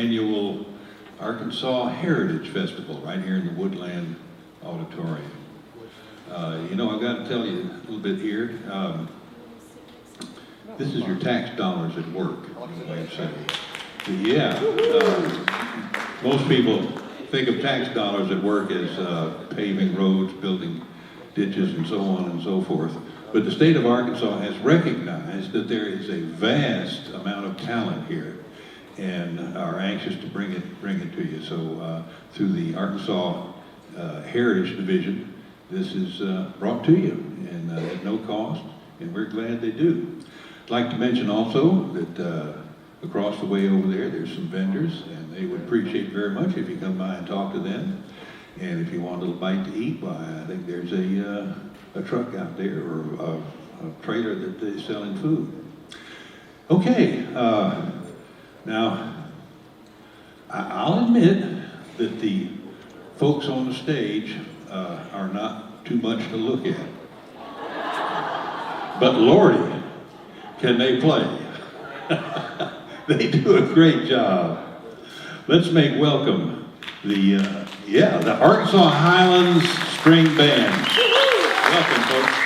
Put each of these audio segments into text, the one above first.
annual Arkansas Heritage Festival right here in the Woodland Auditorium. You know, I've got to tell you a little bit here. This is your tax dollars at work, you might say. Yeah. Most people think of tax dollars at work as paving roads, building ditches, and so on and so forth. But the state of Arkansas has recognized that there is a vast amount of talent here, and are anxious to bring it to you. So through the Arkansas Heritage Division, this is brought to you, and at no cost, and we're glad they do. I'd like to mention also that across the way over there, there's some vendors, and they would appreciate very much if you come by and talk to them. And if you want a little bite to eat, why, I think there's a truck out there, or a trailer that they're selling food. Okay, now, I'll admit that the folks on the stage are not too much to look at. But Lordy, can they play? They do a great job. Let's make welcome the Arkansas Highlands String Band. Welcome, folks.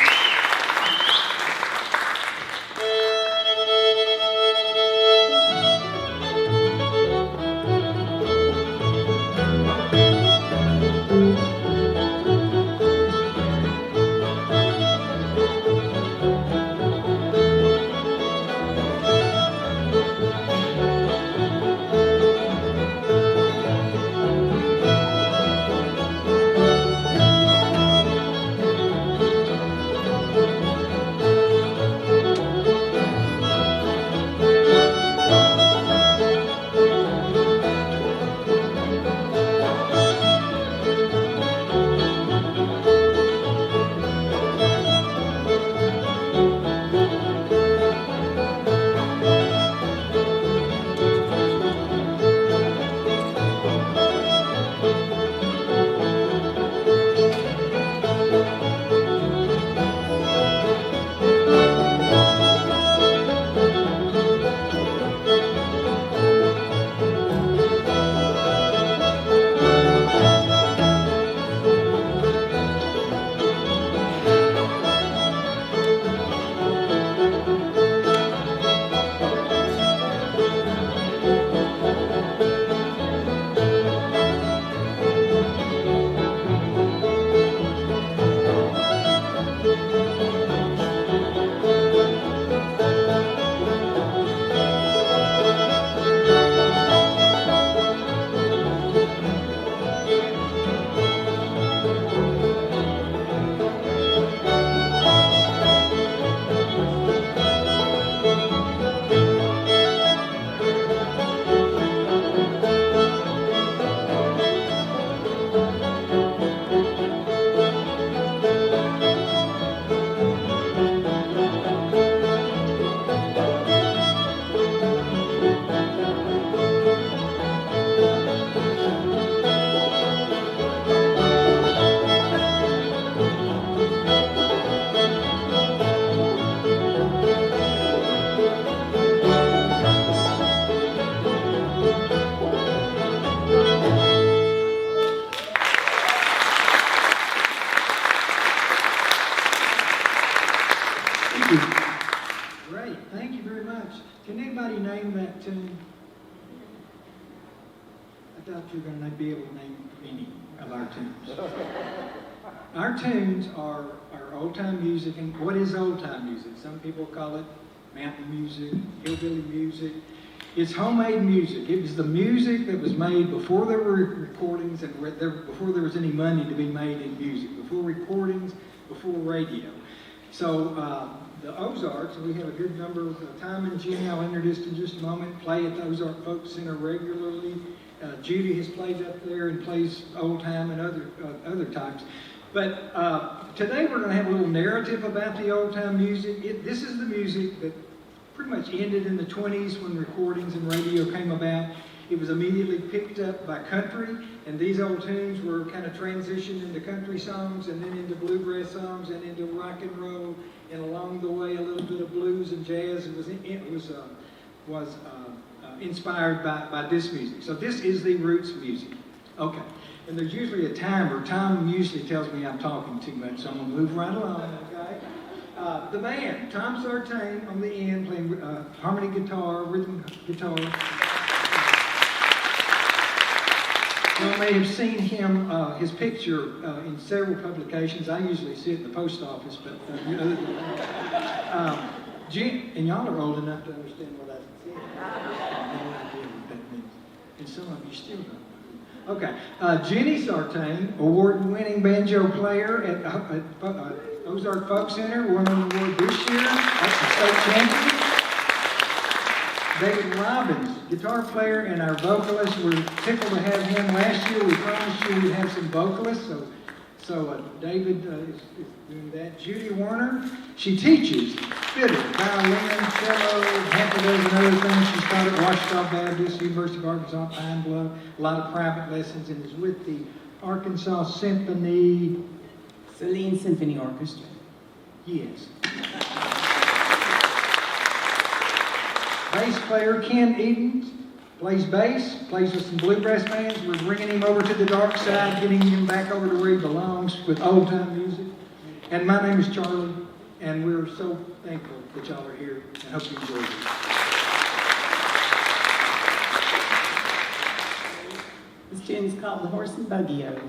Great, thank you very much. Can anybody name that tune? I thought you were going to be able to name any of our tunes. Our tunes are old-time music, and what is old-time music? Some people call it mountain music, hillbilly music. It's homemade music. It was the music that was made before there were recordings and before there was any money to be made in music, before recordings, before radio. So the Ozarks, we have a good number of Tom and Jenny, I'll introduce in just a moment, play at the Ozark Folk Center regularly. Judy has played up there and plays old time and other times. But today we're going to have a little narrative about the old time music. This is the music that pretty much ended in the 20s when recordings and radio came about. It was immediately picked up by country, and these old tunes were kind of transitioned into country songs and then into bluegrass songs and into rock and roll, and along the way a little bit of blues and jazz. It was inspired by this music. So this is the roots music. Okay. And there's usually a timer. Tom usually tells me I'm talking too much, so I'm going to move right along, okay? The band, Tom Sartain on the end, playing harmony guitar, rhythm guitar. You may have seen him, his picture in several publications. I usually see it in the post office, but other than that. And y'all are old enough to understand what I said. I have no idea what that means. And some of you still don't. Okay. Jenny Sartain, award-winning banjo player at Ozark Folk Center, won an award this year. That's the state champion. David Robbins, guitar player and our vocalist. We're tickled to have him. Last year we promised you we'd have some vocalists, so David is doing that. Judy Warner, she teaches fiddle, violin, cello, half a dozen other things. She's taught at Washita Baptist, University of Arkansas, Pine Bluff, a lot of private lessons, and is with the Arkansas Symphony. Celine Symphony Orchestra. Yes. Bass player Ken Edens plays bass, plays with some bluegrass bands. We're bringing him over to the dark side, getting him back over to where he belongs with old-time music. And my name is Charlie, and we're so thankful that y'all are here, and hope you enjoy it. This tune is called The Horse and Buggy-O.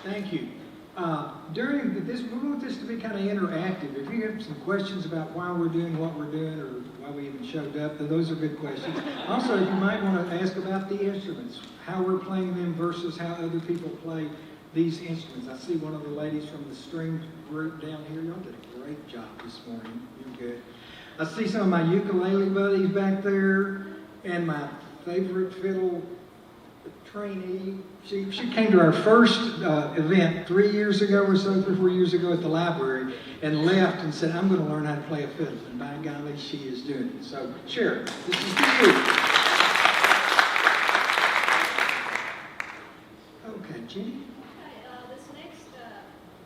Thank you. During this, we want this to be kind of interactive. If you have some questions about why we're doing what we're doing or why we even showed up, those are good questions. Also, you might want to ask about the instruments, how we're playing them versus how other people play these instruments. I see one of the ladies from the string group down here. Y'all did a great job this morning. You're good. I see some of my ukulele buddies back there and my favorite fiddle trainee. She came to our first event 3 years ago or so, 3 or 4 years ago at the library, and left and said, I'm going to learn how to play a fiddle. And by golly, she is doing it. So, Sharon, this is for you. Okay, Jenny? Okay, this next,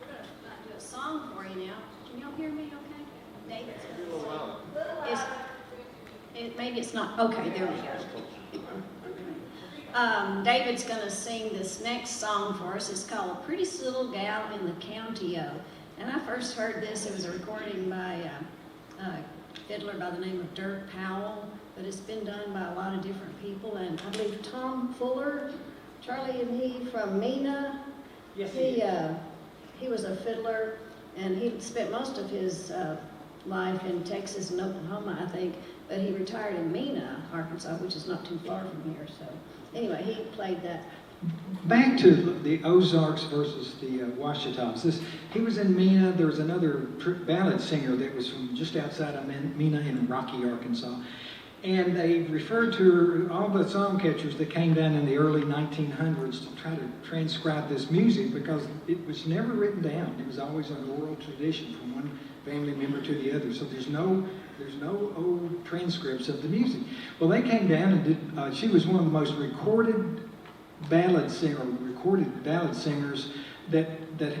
we're going to do a song for you now. Can y'all hear me okay? David's going to maybe it's not. Okay, there we go. David's going to sing this next song for us. It's called Pretty Little Gal in the County-O. And I first heard this, it was a recording by a fiddler by the name of Dirk Powell, but it's been done by a lot of different people. And I believe Tom Fuller, Charlie and he from Mena, Yes, he was a fiddler, and he spent most of his life in Texas and Oklahoma, I think, but he retired in Mena, Arkansas, which is not too far from here. So anyway, he played that. Back to the Ozarks versus the Ouachitas. He was in Mena. There was another ballad singer that was from just outside of Mena in Rocky, Arkansas. And they referred to all the song catchers that came down in the early 1900s to try to transcribe this music because it was never written down. It was always an oral tradition from one family member to the other. So there's no old transcripts of the music. Well, they came down and did. She was one of the most recorded ballad singers that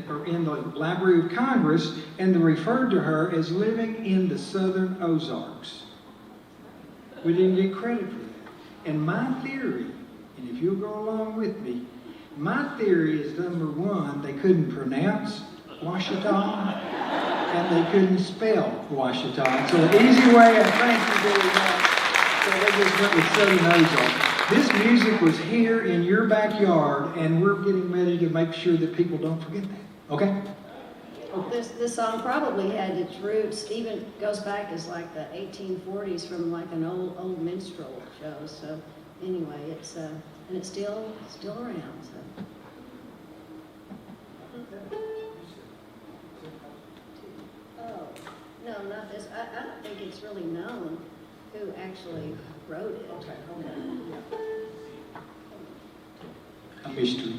are in the Library of Congress, and they referred to her as living in the Southern Ozarks. We didn't get credit for that. And my theory, and if you'll go along with me, my theory is number one, they couldn't pronounce Ouachita, and they couldn't spell Ouachita. So an easy way, and thank you very much. So they just went with Southern Ozarks. This music was here in your backyard, and we're getting ready to make sure that people don't forget that. Okay? This song probably had its roots, even goes back as like the 1840s from like an old minstrel show. So anyway, it's and it's still around. So. Oh no, not this. I don't think it's really known who actually wrote it. A mystery.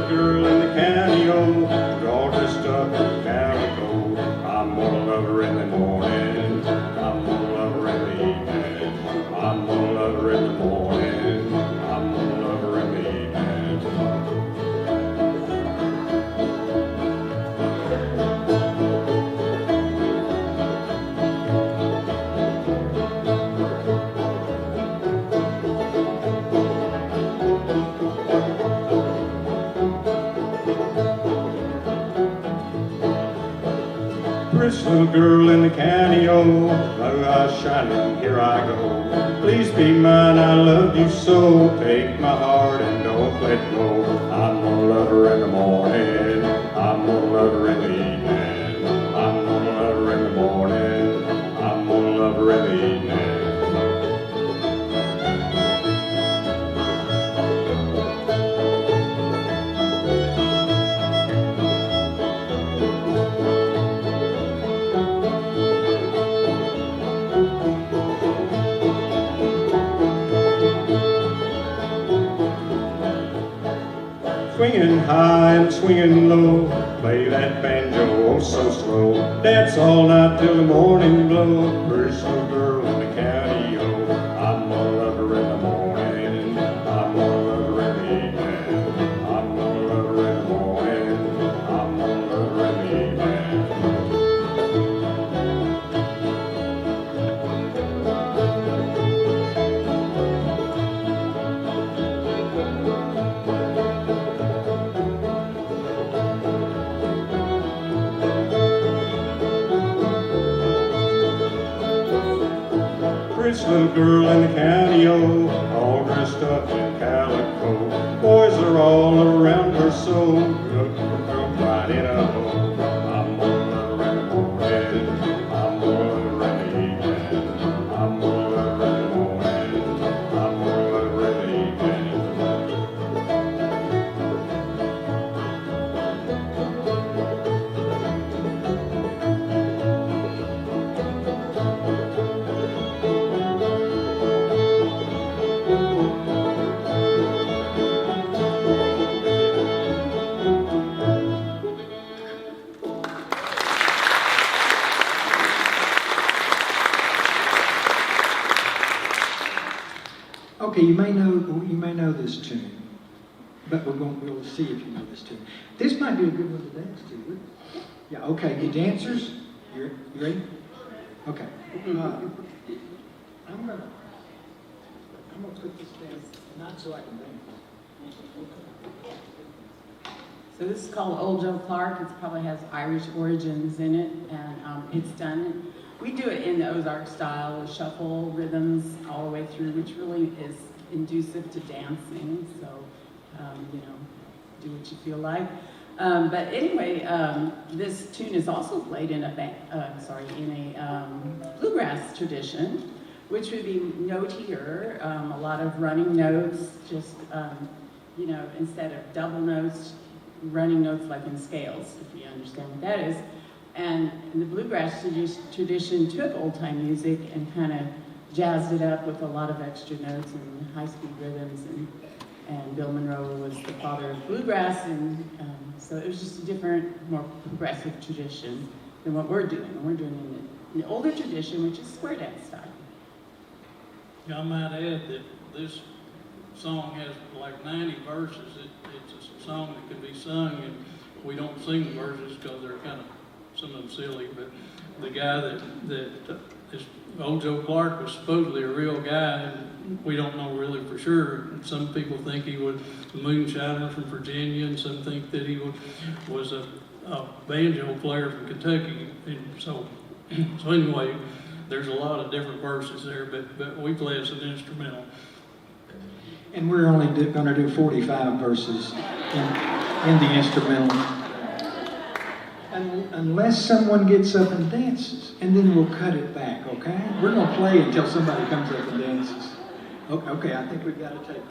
Girl in the canyon, all dressed up in calico. I'm gonna love her in the morning. I'm gonna love her in the evening. I'm gonna love her in the morning. I'm gonna love her in the evening. Pretty little girl in the canyon, blue eyes shining, here I go. Please be mine, I love you so. Take my heart and don't let go. I'm gonna love her in the morning. I'm gonna love her in the evening. I'm gonna love her in the morning. I'm gonna love her in the evening. Swinging high and swinging low, play that banjo oh so slow. Dance all night till the morning glow. First little girl in the county, oh. I'm gonna love her in the morning. I'm gonna love her in the evening. I'm gonna love her in the morning. I'm gonna love her in the evening. Pretty little girl in the county, oh, all dressed up in calico. Boys are all around her, so look right in a hole. I'm gonna love her in the morning. I'm gonna love her in the evening. I'm gonna love her in the morning. I'm gonna love her in the evening. Okay, you may know this tune, but we'll see if you know this tune. This might be a good one to dance to. Wouldn't it? Yeah. Okay, you dancers, you ready? Okay. I'm gonna. I'm gonna put this down, not so I can bring it. So this is called Old Joe Clark. It probably has Irish origins in it, and it's done. We do it in the Ozark style with shuffle rhythms all the way through, which really is inducive to dancing. So, do what you feel like. But anyway, this tune is also played in a bluegrass tradition, which would be notier, a lot of running notes, just instead of double notes, running notes like in scales, if you understand what that is. And the bluegrass tradition took old-time music and kind of jazzed it up with a lot of extra notes and high-speed rhythms. And Bill Monroe was the father of bluegrass, and so it was just a different, more progressive tradition than what we're doing. We're doing in the older tradition, which is square dance style. Yeah, I might add that this song has like 90 verses. It's a song that can be sung, and we don't sing the verses because they're kind of, some of them silly, but the guy that is Old Joe Clark was supposedly a real guy, and we don't know really for sure. Some people think he was a moonshiner from Virginia, and some think that he was a banjo player from Kentucky. And so anyway, there's a lot of different verses there, but we play as an instrumental. And we're only going to do 45 verses in the instrumental. Unless someone gets up and dances, and then we'll cut it back, okay? We're going to play until somebody comes up and dances. Okay, I think we've got to take it.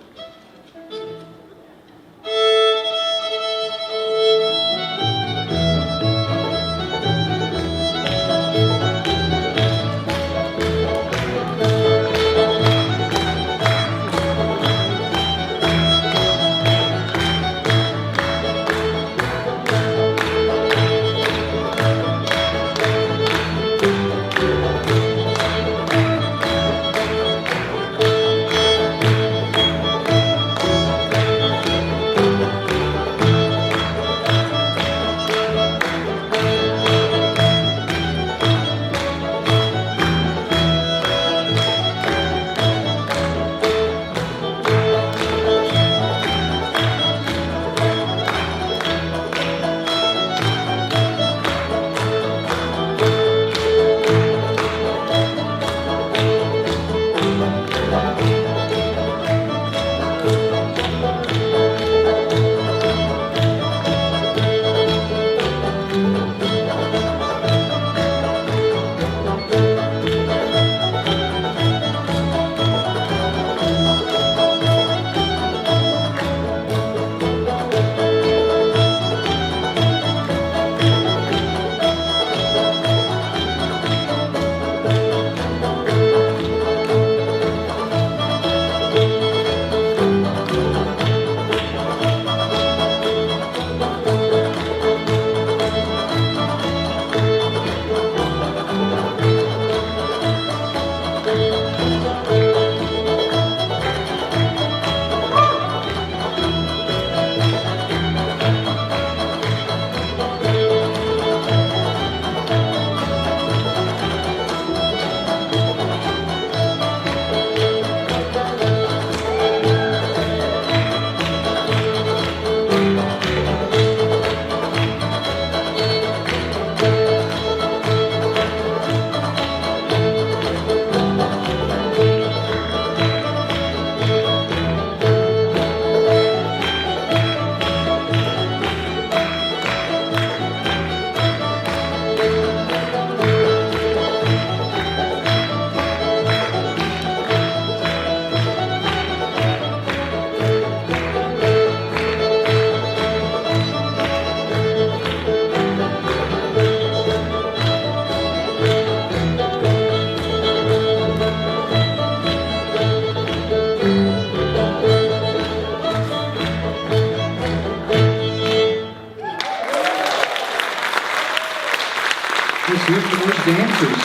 Let's hear for those dancers.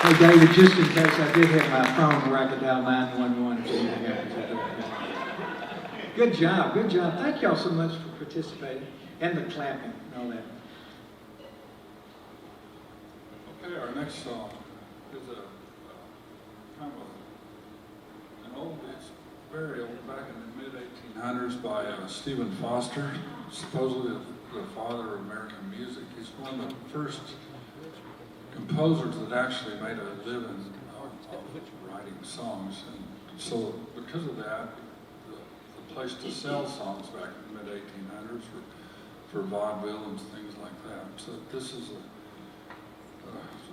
Hey, David, just in case, I did have my phone where I could dial 911 if anything happens. Good job, good job. Thank y'all so much for participating and the clapping and all that. Okay, our next song is a kind of an old, it's very old, back in the mid-1800s by Stephen Foster, supposedly the father of American music. He's one of the first composers that actually made a living of writing songs. And so because of that, the place to sell songs back in the mid-1800s for vaudeville and things like that. So this is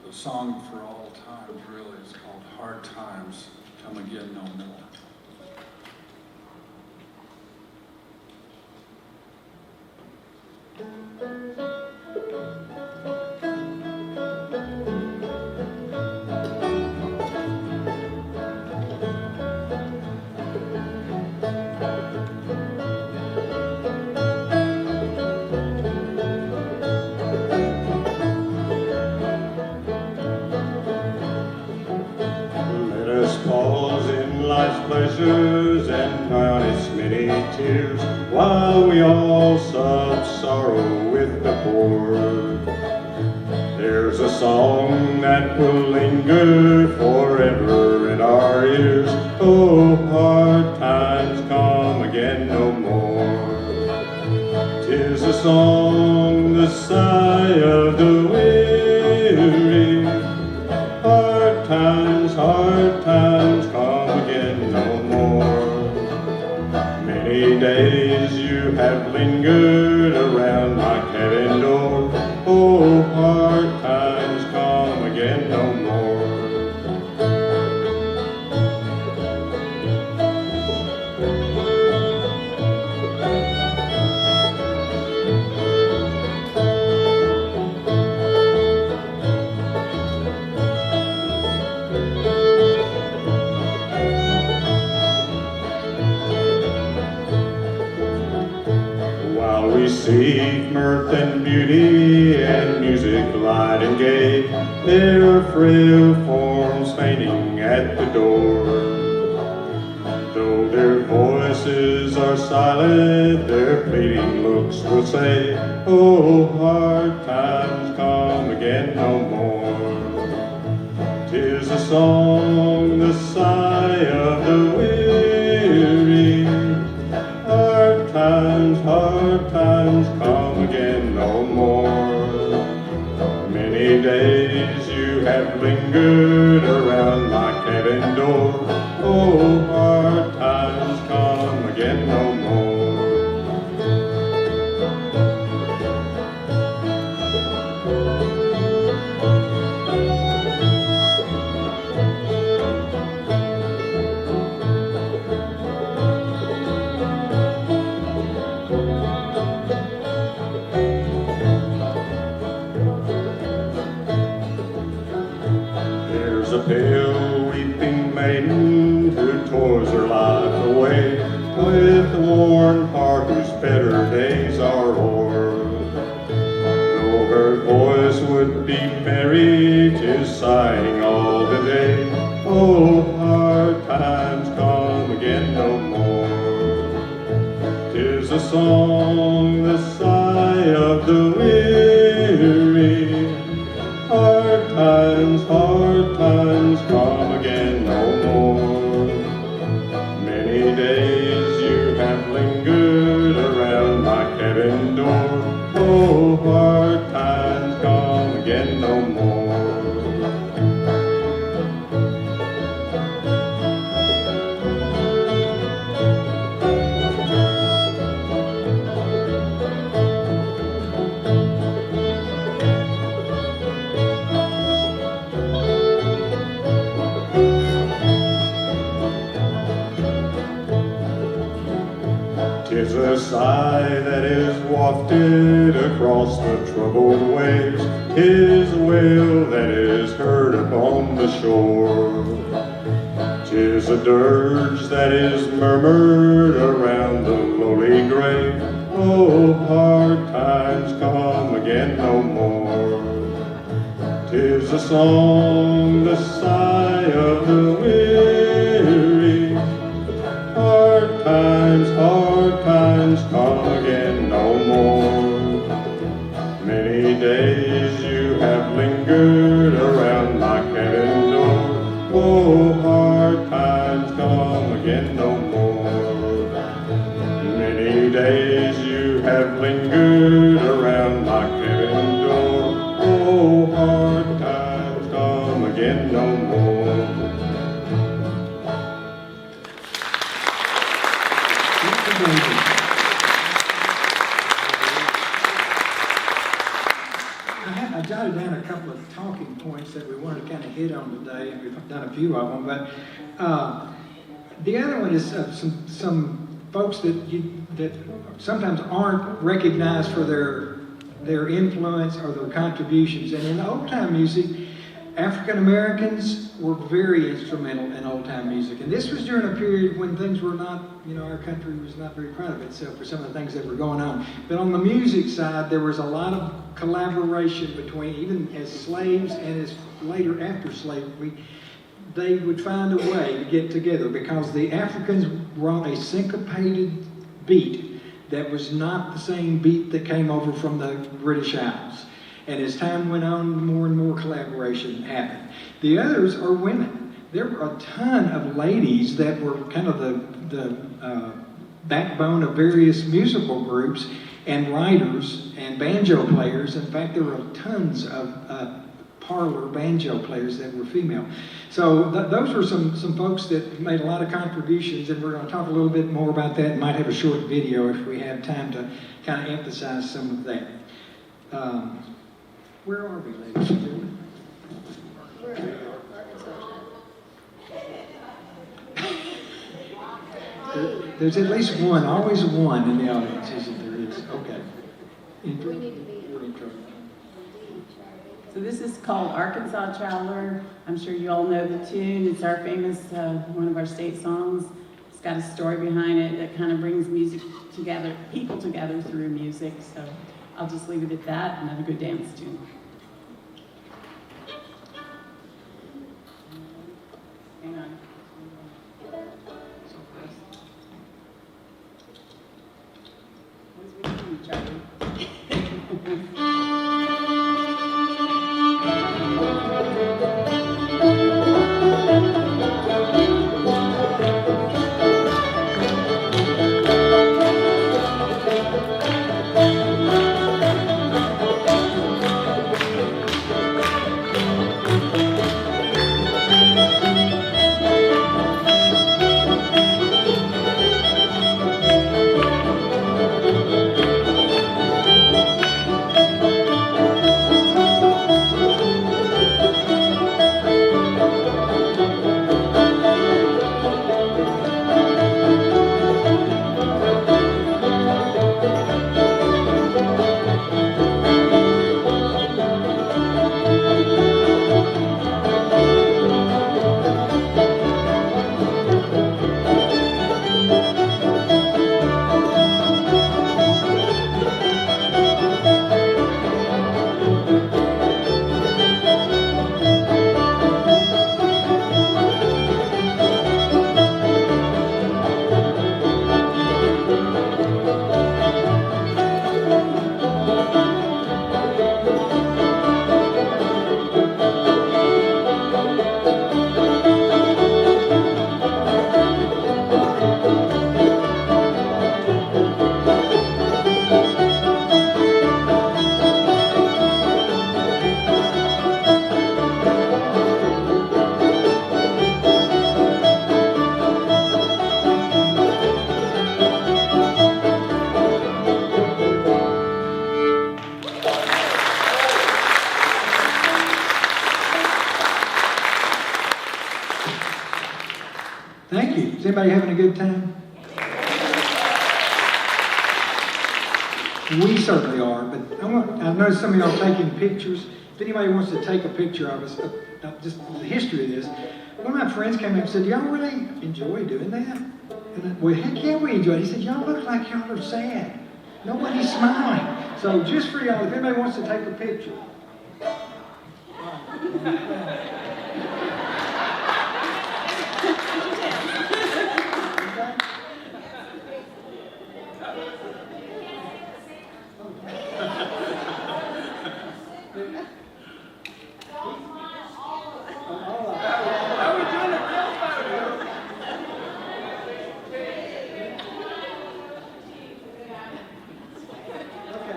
a song for all times, really. It's called Hard Times Come Again No More. Let us pause in life's pleasures and drown its many tears, while we all sob sorrow with the poor. There's a song that will linger forever in our ears. Oh, hard times come again no more. 'Tis a song, the sigh of the weary. Hard times come again no more. Many days you have lingered around my cabin door. Oh, hard times come again no more. While we seek mirth and beauty and music light and gay, there are frail forms fainting at the door. Though their voices are silent, their pleading looks will say, oh, hard times come again no more. 'Tis a song, the sigh of the weary. Hard times come again no more. Many days you have lingered around my cabin door. Oh, hard times come again no more. There's a pale weeping maiden who toils her life away, with a worn heart whose better days are o'er. Though her voice would be merry, 'tis sighing all the day. Oh, hard times come again no more. 'Tis a song, the sigh of the weary. Hard times come again no more. Many days you have lingered around my cabin door. Oh, hard times come again no more. Tis a sigh that is wafted across the troubled waves. Tis a wail that is heard upon the shore. Tis a dirge that is murmured around the lowly grave. Oh, hard times come again no more. Tis a song, the sigh of the weary. Hard times come again no more. Many days you have lingered around my cabin home. I jotted down a couple of talking points that we wanted to kind of hit on today, and we've done a few of them. But the other one is some folks that sometimes aren't recognized for their influence or their contributions. And in old time music, African Americans were very instrumental in old time music. And this was during a period when things were not, our country was not very proud of itself for some of the things that were going on. But on the music side, there was a lot of collaboration between, even as slaves and as later after slavery, they would find a way to get together because the Africans were on a syncopated beat that was not the same beat that came over from the British Isles. And as time went on, more and more collaboration happened. The others are women. There were a ton of ladies that were kind of the backbone of various musical groups and writers and banjo players. In fact, there were tons of parlor banjo players that were female. So those were some folks that made a lot of contributions, and we're going to talk a little bit more about that and might have a short video if we have time to kind of emphasize some of that. Where are we, ladies and gentlemen? There's at least one, always one in the audience, isn't there? Is okay. Intro? We're intro. So this is called Arkansas Traveler. I'm sure you all know the tune. It's our famous, one of our state songs. It's got a story behind it that kind of brings music together, people together through music. So I'll just leave it at that. Another good dance tune. Hang on. What's with you, Charlie? Thank you. Is anybody having a good time? We certainly are, but I know some of y'all taking pictures. If anybody wants to take a picture of us, just the history of this, one of my friends came up and said, y'all really enjoy doing that? And well, heck yeah, we enjoy it. He said, y'all look like y'all are sad. Nobody's smiling. So just for y'all, if anybody wants to take a picture.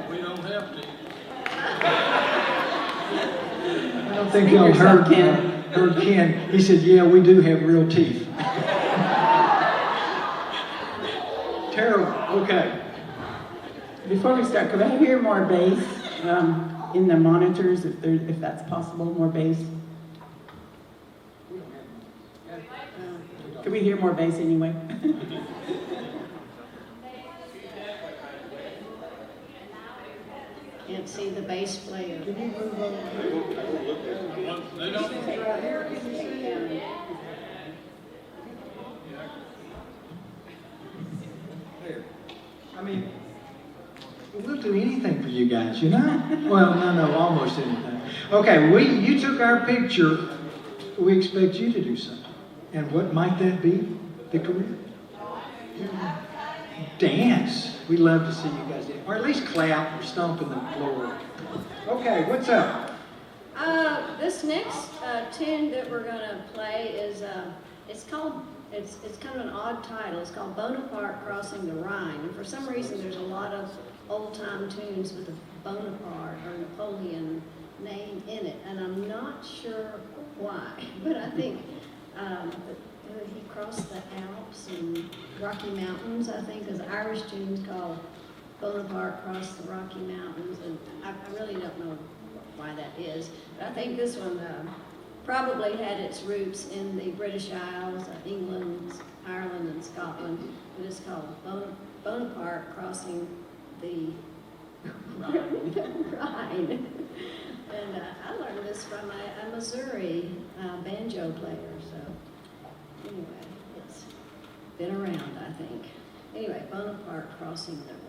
We don't have to. I don't think y'all heard. heard Ken, he said, yeah, we do have real teeth. Terrible, okay. Before we start, could I hear more bass in the monitors, if that's possible, more bass? Could we hear more bass anyway? Can't see the bass player. They don't, I mean, we'll do anything for you guys, you know? Well, no, almost anything. Okay, you took our picture. We expect you to do something. And what might that be, the career? Dance. We love to see you guys dance. Or at least clap or stomp in the floor. Okay, what's up? This next tune that we're gonna play is it's kind of an odd title. It's called Bonaparte Crossing the Rhine. And for some reason, there's a lot of old-time tunes with a Bonaparte or Napoleon name in it, and I'm not sure why. But I think he crossed the Alps and Rocky Mountains. I think there's Irish tunes called Bonaparte Crossed the Rocky Mountains, and I really don't know why that is. But I think this one probably had its roots in the British Isles, England, Ireland, and Scotland. It is called Bonaparte Crossing the Rhine. And I learned this from a Missouri banjo player, so anyway, it's been around, I think. Anyway, Bonaparte Crossing the Rhine.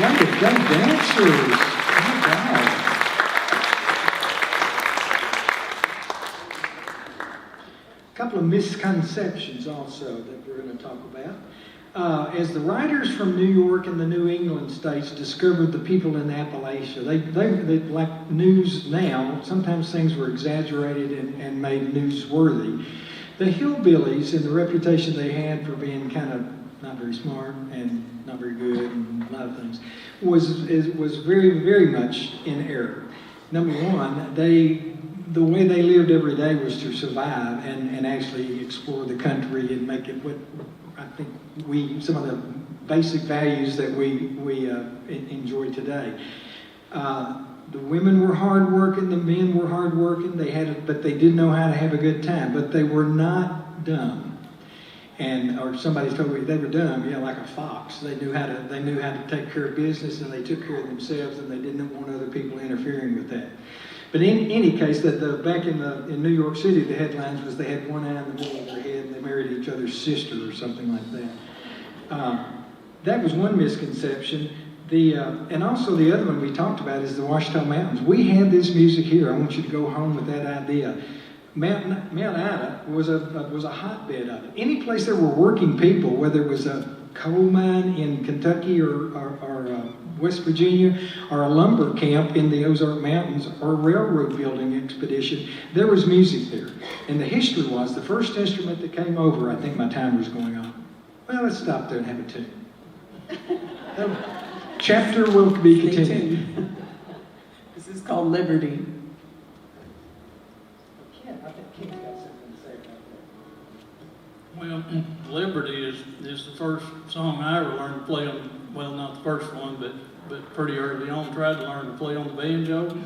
Way to go, dancers! My God. A couple of misconceptions also that we're going to talk about. As the writers from New York and the New England states discovered the people in Appalachia, they like news now, sometimes things were exaggerated and made newsworthy. The hillbillies and the reputation they had for being kind of not very smart and not very good, and a lot of things, was very, very much in error. Number one, the way they lived every day was to survive and actually explore the country and make it what I think some of the basic values that we enjoy today. The women were hardworking, the men were hardworking. But they did know how to have a good time. But they were not dumb. Or somebody told me they were dumb, like a fox. They knew how to take care of business, and they took care of themselves, and they didn't want other people interfering with that. But in any case, back in New York City, the headlines was they had one eye in the middle of their head, and they married each other's sister or something like that. That was one misconception. And also the other one we talked about is the Ouachita Mountains. We had this music here. I want you to go home with that idea. Mount Ida was a hotbed of it. Any place there were working people, whether it was a coal mine in Kentucky or West Virginia, or a lumber camp in the Ozark Mountains, or a railroad building expedition, there was music there. And the history was the first instrument that came over, I think my timer's going on. Well, let's stop there and have a tune. Chapter will be continued. This is called Liberty. I think Ken's got something to say about that. Well, Liberty is the first song I ever learned to play on, well, not the first one, but pretty early on, tried to learn to play on the banjo.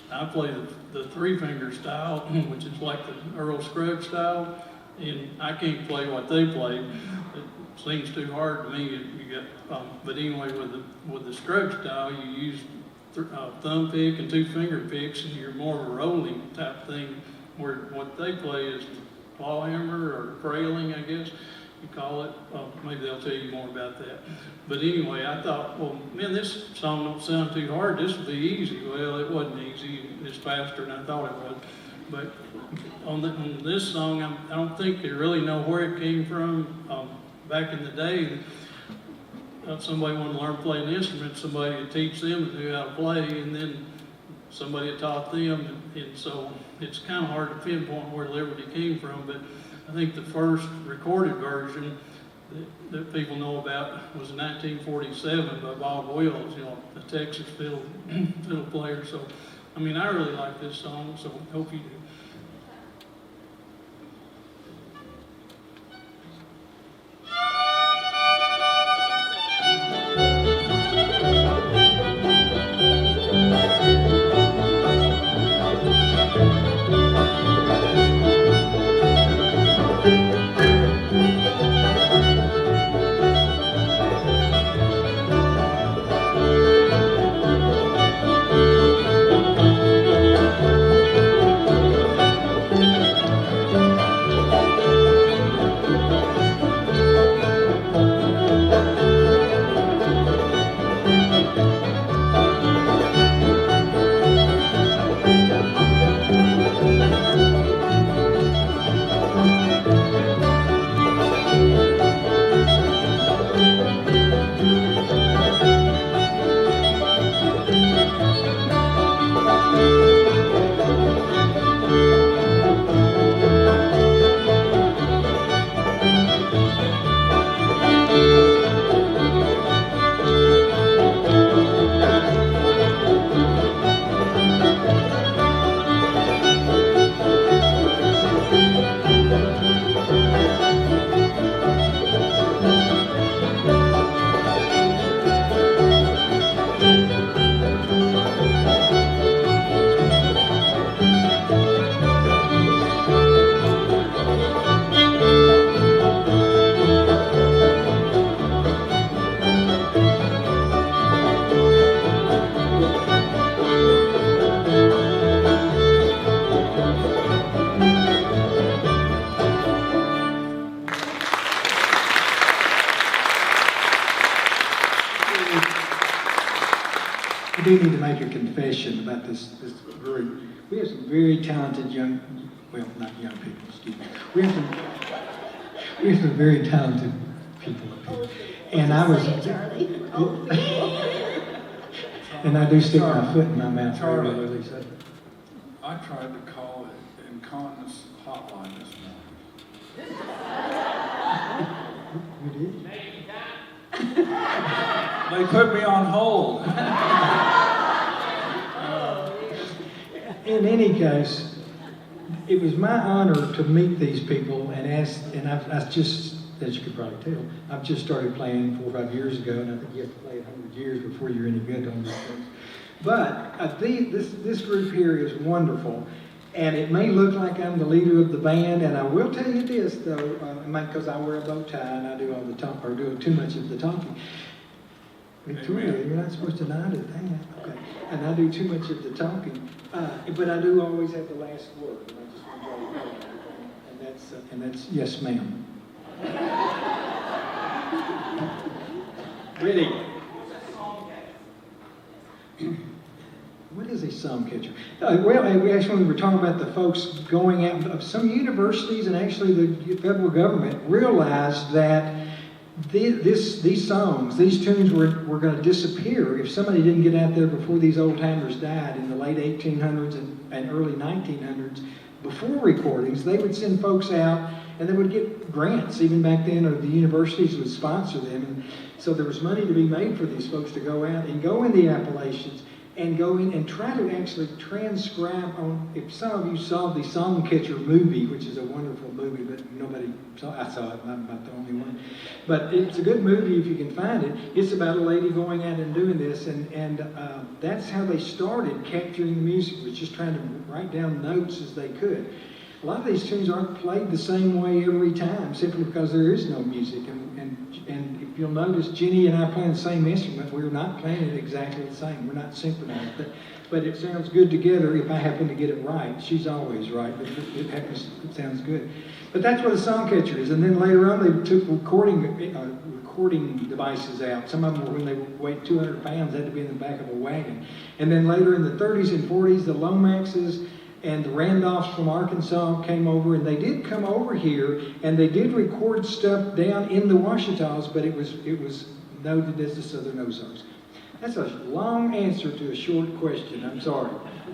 I play the three-finger style, which is like the Earl Scruggs style, and I can't play what they play. It seems too hard to me. But anyway, with the Scruggs style, you use thumb pick and two-finger picks, and you're more of a rolling type thing, where what they play is claw hammer or crailing, I guess you call it. Maybe they'll tell you more about that. But anyway, I thought, well, man, this song don't sound too hard. This will be easy. Well, it wasn't easy. It's faster than I thought it was. But on this song, I don't think they really know where it came from. Back in the day, somebody wanted to learn to play an instrument, somebody would teach them to how to play, and then somebody had taught them, and so it's kind of hard to pinpoint where Liberty came from, but I think the first recorded version that people know about was 1947 by Bob Wills, a Texas fiddle player. So, I mean, I really like this song, so hope you do. I do need to make a confession about this group. We have some very talented not young people, excuse me. We have some very talented people up here. And I was, Charlie. and I do stick my foot in my mouth Charlie. regularly, so. I tried to call it incontinence hotline this morning. You did? They put me on hold. In any case, it was my honor to meet these people and ask, and I've just, as you could probably tell, I've just started playing 4 or 5 years ago, and I think you have to play 100 years before you're any good on these things. But this group here is wonderful, and it may look like I'm the leader of the band, and I will tell you this though, because I wear a bow tie and I do all the talk, or do too much of the talking. Victoria, you're not supposed to nod at that. Okay. And I do too much of the talking, but I do always have the last word, and I just want you to know that. And that's yes, ma'am. Ready? What is a song catcher? We actually were talking about the folks going out of some universities, and actually the federal government realized that these songs, these tunes were going to disappear if somebody didn't get out there before these old timers died in the late 1800s and early 1900s. Before recordings, they would send folks out and they would get grants. Even back then, or the universities would sponsor them. And so there was money to be made for these folks to go out and go in the Appalachians and go in and try to actually transcribe on, if some of you saw the Songcatcher movie, which is a wonderful movie, but nobody saw, I saw it, I'm not the only one. But it's a good movie if you can find it. It's about a lady going out and doing this, and that's how they started capturing the music, was just trying to write down notes as they could. A lot of these tunes aren't played the same way every time, simply because there is no music. And if you'll notice, Jenny and I playing the same instrument. We're not playing it exactly the same. We're not synchronized, but it sounds good together if I happen to get it right. She's always right, but it sounds good. But that's what a song catcher is. And then later on, they took recording devices out. Some of them, when they weighed 200 pounds, had to be in the back of a wagon. And then later in the 30s and 40s, the Lomaxes and the Randolphs from Arkansas came over, and they did come over here, and they did record stuff down in the Ouachitas, but it was noted as the Southern Ozarks. That's a long answer to a short question. I'm sorry.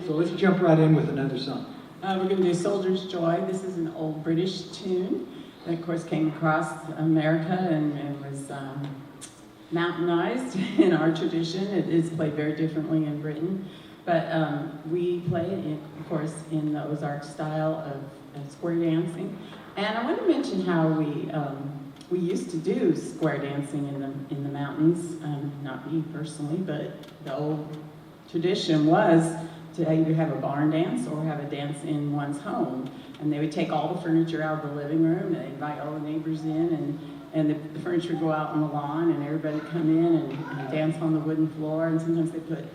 So let's jump right in with another song. We're going to do Soldier's Joy. This is an old British tune that, of course, came across America and was mountainized in our tradition. It is played very differently in Britain. But we play it, of course, in the Ozark style of square dancing. And I want to mention how we used to do square dancing in the mountains. Not me personally, but the old tradition was to either have a barn dance or have a dance in one's home. And they would take all the furniture out of the living room, and they'd invite all the neighbors in, and the furniture would go out on the lawn, and everybody would come in and dance on the wooden floor. And sometimes they put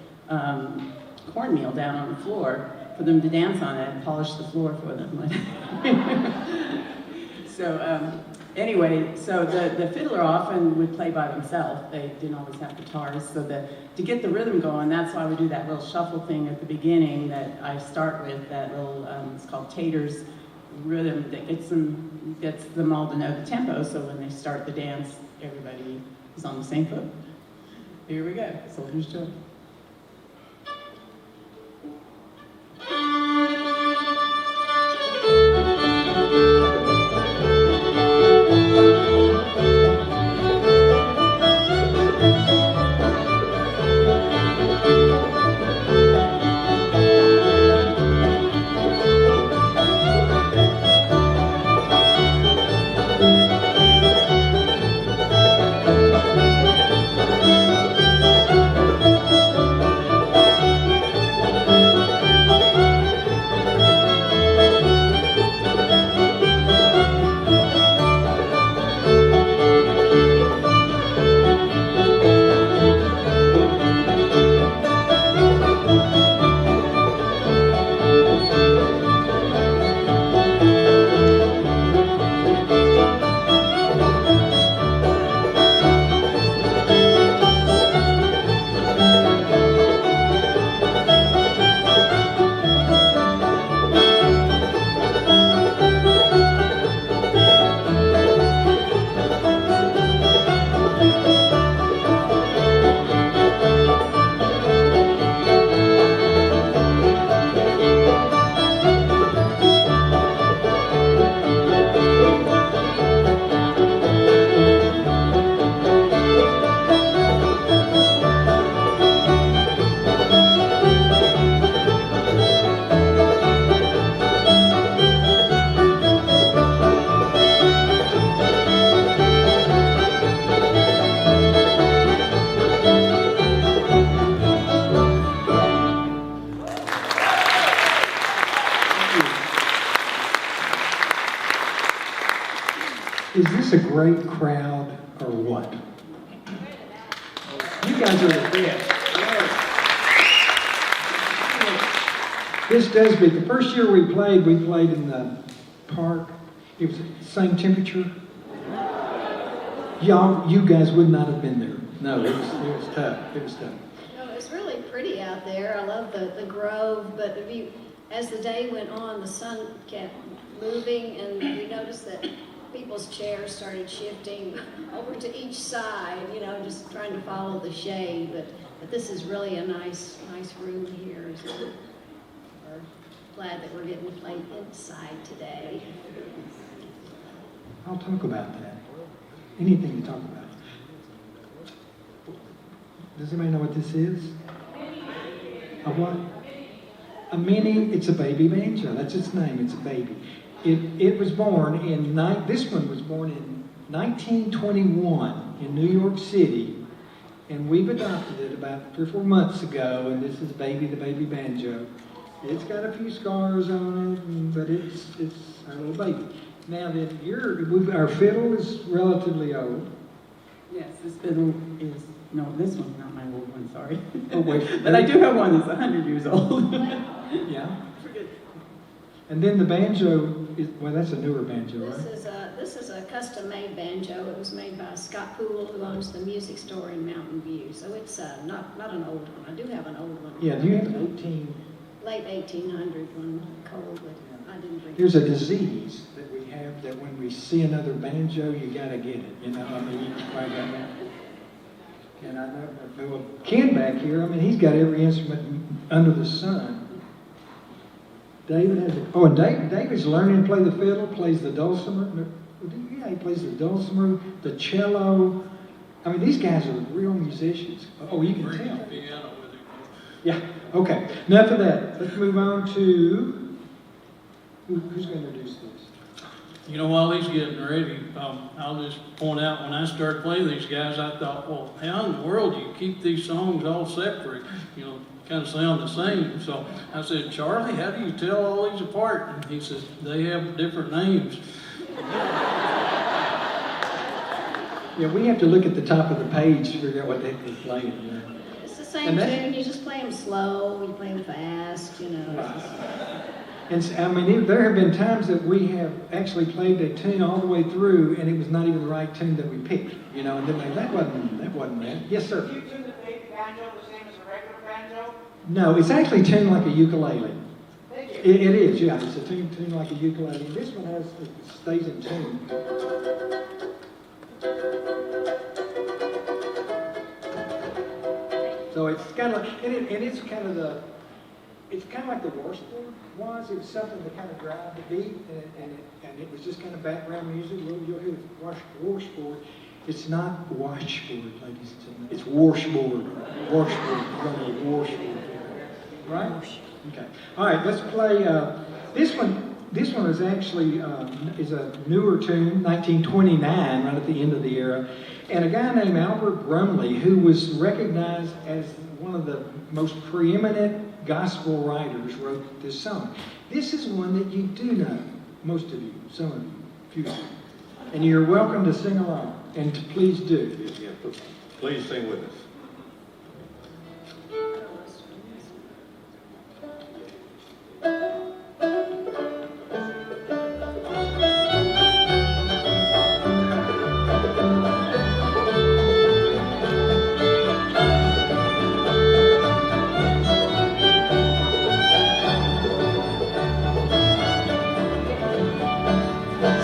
cornmeal down on the floor for them to dance on it and polish the floor for them. So anyway, so the fiddler often would play by themselves. They didn't always have guitars. So to get the rhythm going, that's why we do that little shuffle thing at the beginning that I start with, that little, it's called Tater's rhythm that gets them all to know the tempo. So when they start the dance, everybody is on the same foot. Here we go, Soldier's Joy. Is this a great crowd or what? You guys are the best. This does beat. The first year we played in the park. It was the same temperature. You guys would not have been there. No, it was tough. It was tough. No, it was really pretty out there. I love the grove, but as the day went on, the sun kept moving, and we noticed that people's chairs started shifting over to each side, just trying to follow the shade. But this is really a nice room here. So we're glad that we're getting to play inside today. I'll talk about that. Anything to talk about. Does anybody know what this is? A what? A mini, it's a baby banjo. That's its name, it's a baby. It was born this one was born in 1921 in New York City, and we've adopted it about 3 or 4 months ago, and this is Baby the Baby Banjo. It's got a few scars on it, but it's our little baby. Now then, our fiddle is relatively old. Yes, this fiddle is, no, this one's not my old one, sorry. Oh, wait. But I do have one that's 100 years old. Yeah. And then the banjo that's a newer banjo, right? This is a custom-made banjo. It was made by Scott Poole, who owns the music store in Mountain View. So it's not an old one. I do have an old one. Yeah, do you have an 18? Late 1800 one, cold, but I didn't bring it. There's a disease that we have that when we see another banjo, you gotta get it. You probably got that. And I know Ken back here, he's got every instrument under the sun. David has and David's learning to play the fiddle, plays the dulcimer. Yeah, he plays the dulcimer, the cello. These guys are real musicians. Oh, you can Bring tell. the piano with him. Yeah, okay. Enough of that. Let's move on to, who's going to introduce this? While he's getting ready, I'll just point out, when I started playing these guys, I thought, well, how in the world do you keep these songs all separate? Kind of sound the same. So I said, Charlie, how do you tell all these apart? And he said, they have different names. Yeah, we have to look at the top of the page to figure out what they're playing. It's the same tune. You just play them slow, you play them fast, And there have been times that we have actually played a tune all the way through, and it was not even the right tune that we picked. And then that wasn't that. Yes, sir. Do you tune the baby banjo the same as a regular banjo? No, it's actually tuned like a ukulele. Thank you. It is, yeah. It's a tune like a ukulele. This one it stays in tune. So it's kind of, it's kind of like the washboard was. It was something to kind of drive the beat, and it was just kind of background music. You'll hear washboard. It's not washboard, ladies and gentlemen. It's washboard. Washboard. You're going to washboard. Right? Okay. All right. Let's play this one. This one is actually is a newer tune, 1929, right at the end of the era. And a guy named Albert Brumley, who was recognized as one of the most preeminent gospel writers, wrote this song. This is one that you do know, most of you, some of you, few of you. And you're welcome to sing along, and to please do. Yeah, please sing with us.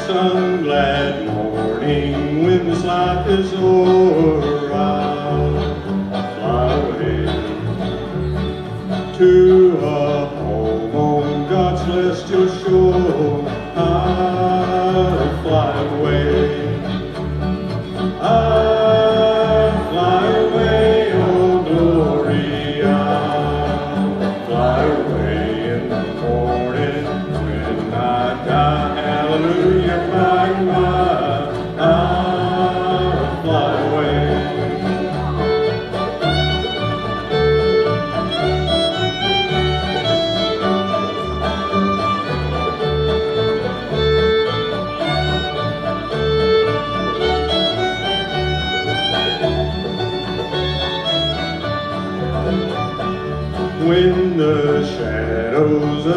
Some glad morning when this life is o'er, I'll fly away to a home on God's celestial shore. I'll fly away. I'll fly away, oh glory. I'll fly away in the morning when I die. Hallelujah, my God, I'll fly away.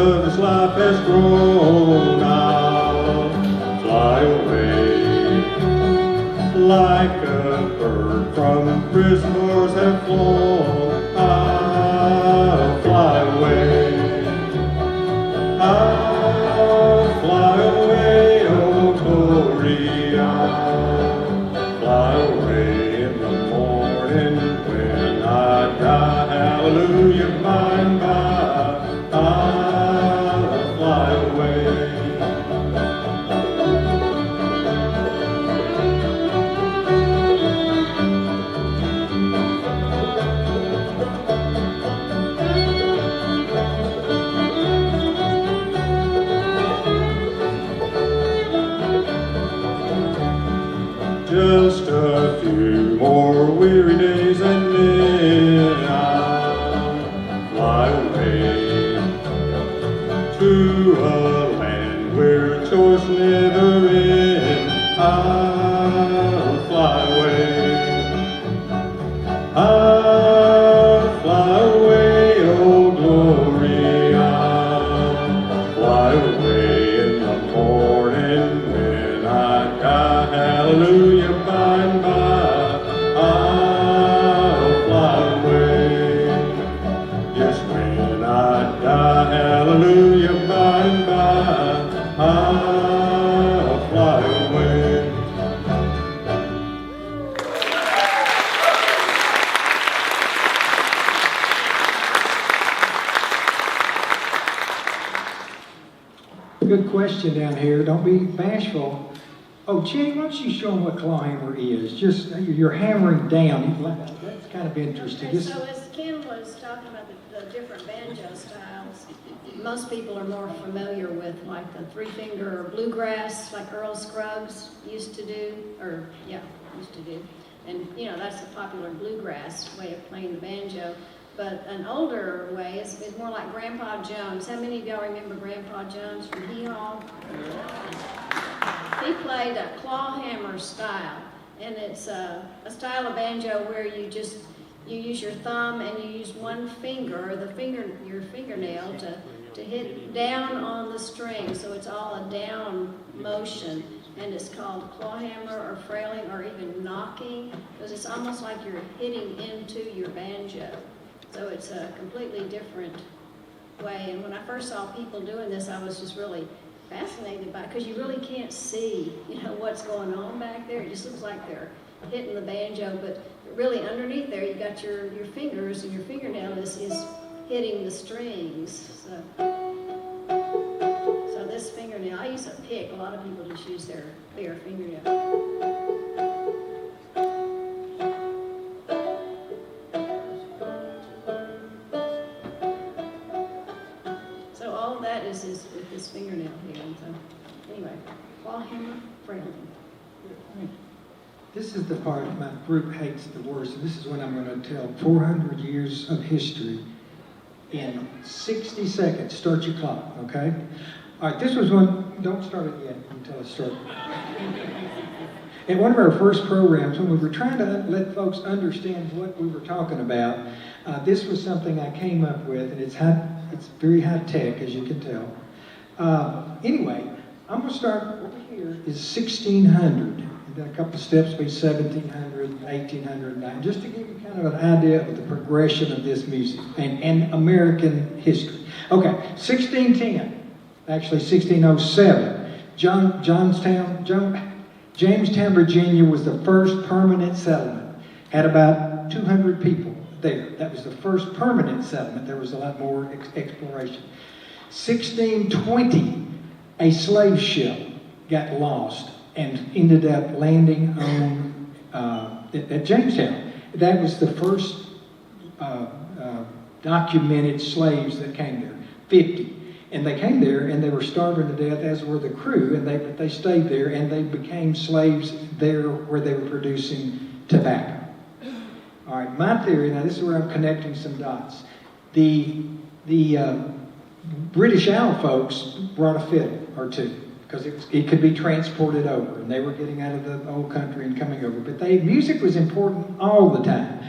of this life has grown. I'll fly away like a bird from prison doors have flown. I'll fly away. I'll fly away, oh glory. I'll fly away in the morning when I die. Hallelujah, by and by. I'll fly away. Just a few more weary days and then I'll fly away to a land where choice never ends. I'll fly away. I'll fly away, oh glory. I'll fly away in the morning when I die. Hallelujah, by and by, I'll fly away. Yes, when I die, hallelujah, by and by, I'll fly away. Good question down here. Don't be bashful. Oh, Jenny, why don't you show them what claw hammer is? Just, you're hammering down. That's kind of interesting. Okay, Just, so as Ken was talking about the different banjo styles, most people are more familiar with like the three-finger bluegrass, like Earl Scruggs used to do, used to do. And, you know, that's the popular bluegrass way of playing the banjo. But an older way is more like Grandpa Jones. How many of y'all remember Grandpa Jones from Hee Haw? He played a claw hammer style, and it's a style of banjo where you use your thumb and you use one finger, your fingernail, to hit down on the string, so it's all a down motion, and it's called claw hammer or frailing or even knocking, because it's almost like you're hitting into your banjo. So it's a completely different way, and when I first saw people doing this, I was just really fascinated by it, because you really can't see, what's going on back there. It just looks like they're hitting the banjo, but really underneath there, you got your fingers, and your fingernail is hitting the strings. So this fingernail, I use a pick. A lot of people just use their bare fingernail. So all of that is with this fingernail here. And so anyway, claw hammer, frailing. this is the part my group hates the worst, and this is what I'm going to tell 400 years of history in 60 seconds. Start your clock, okay? All right, this was one, don't start it yet until I start. In one of our first programs, when we were trying to let folks understand what we were talking about, this was something I came up with, and it's very high tech, as you can tell. Anyway, I'm going to start over here is 1600. And then a couple of steps be 1700, 1800, just to give you kind of an idea of the progression of this music and American history. Okay, 1610, actually 1607, Jamestown, Virginia was the first permanent settlement. Had about 200 people there. That was the first permanent settlement. There was a lot more exploration. 1620, a slave ship got lost and ended up landing on at Jamestown. That was the first documented slaves that came there, 50. And they came there and they were starving to death, as were the crew, but they stayed there and they became slaves there where they were producing tobacco. All right, my theory, now this is where I'm connecting some dots. The British Isle folks brought a fiddle or two, because it could be transported over, and they were getting out of the old country and coming over. But music was important all the time.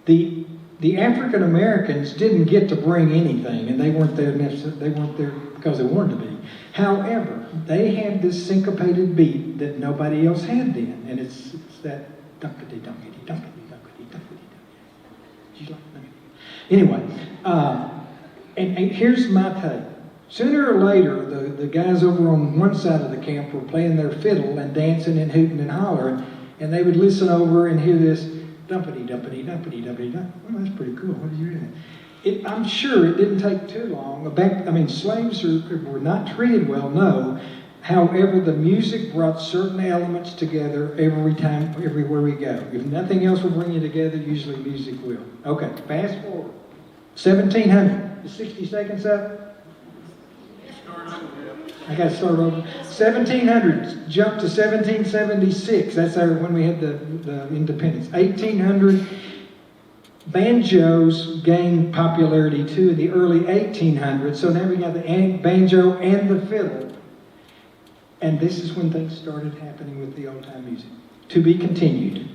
The the African Americans didn't get to bring anything, and they weren't there they weren't there because they wanted to be. However, they had this syncopated beat that nobody else had then, and it's that dunkity dunkity dunkity dunkity dunkity dunkity. Anyway, and here's my take. Sooner or later, the guys over on one side of the camp were playing their fiddle and dancing and hooting and hollering, and they would listen over and hear this dumpity dumpity dumpity dumpity dump. Well, that's pretty cool. What are you doing? I'm sure it didn't take too long. Slaves were not treated well, no. However, the music brought certain elements together everywhere we go. If nothing else will bring you together, usually music will. Okay, fast forward. 1700. Is 60 seconds up? I got to start over. 1700, jump to 1776. That's when we had the independence. 1800, banjos gained popularity too in the early 1800s. So now we got the banjo and the fiddle. And this is when things started happening with the old-time music. To be continued.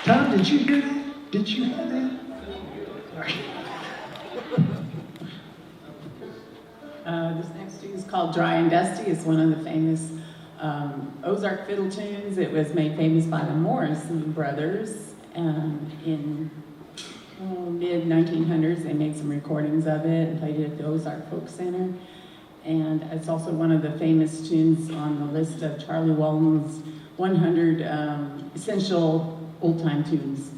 Tom, did you hear that? Did you hear that? This next tune is called Dry and Dusty. It's one of the famous Ozark fiddle tunes. It was made famous by the Morrison brothers in mid-1900s. They made some recordings of it and played it at the Ozark Folk Center. And it's also one of the famous tunes on the list of Charlie Walton's 100 essential old-time tunes.